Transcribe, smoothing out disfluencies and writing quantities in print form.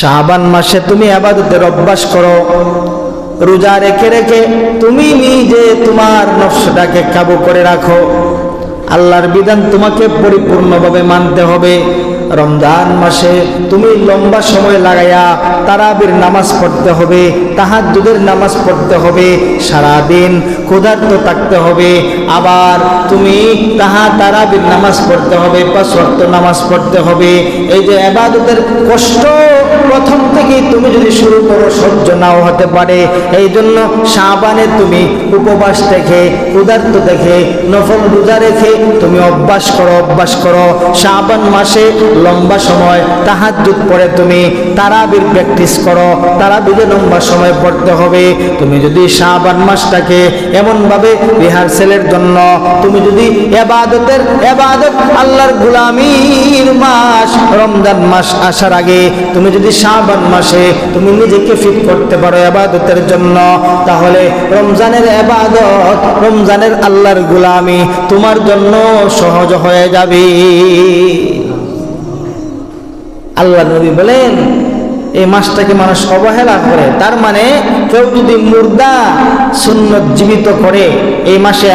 শাবান মাসে তুমি ইবাদতের অভ্যাস করো, রোজা রেখে রেখে তুমি নিজে তোমার নফসটাকে কাবু করে রাখো। আল্লাহর বিধান তোমাকে পরিপূর্ণভাবে মানতে হবে। রমজান মাসে তুমি লম্বা সময় লাগাইয়া তারাবির নামাজ পড়তে হবে, তাহাজ্জুদের নামাজ পড়তে হবে, সারাদিন ক্ষুধার্ত থাকতে হবে। আবার তুমি তারাবির নামাজ পড়তে হবে, 5 ওয়াক্ত নামাজ পড়তে হবে। এই যে ইবাদতের কষ্ট প্রথম থেকেই তুমি যদি শুরু করো সহ্য নাও হতে পারে। এই জন্য শাবানে তুমি উপবাস থেকে, ক্ষুধার্ত থেকে, নফল রোজা রেখে তুমি অভ্যাস করো। শাবান মাসে লম্বা সময় তাহাজ্জুদ পড়ে তুমি তারাবির প্র্যাকটিস করো, তারাবিকে লম্বা সময় পড়তে হবে। তুমি যদি শাবান মাসটাকে এমনভাবে রিহার্সেলের জন্য তুমি যদি ইবাদত আল্লাহর গোলামির মাস রমজান মাস আসার আগে তুমি যদি শাবান মাসে তুমি নিজেকে ফিট করতে পারো ইবাদতের জন্য, তাহলে রমজানের ইবাদত, রমজানের আল্লাহর গোলামি তোমার জন্য সহজ হয়ে যাবে। আল্লাহ নবী বলেন এই মাসটাকে মানুষ অবহেলা করে, তার মানে কেউ যদি মুর্দা সুন্নত জীবিত করে এই মাসে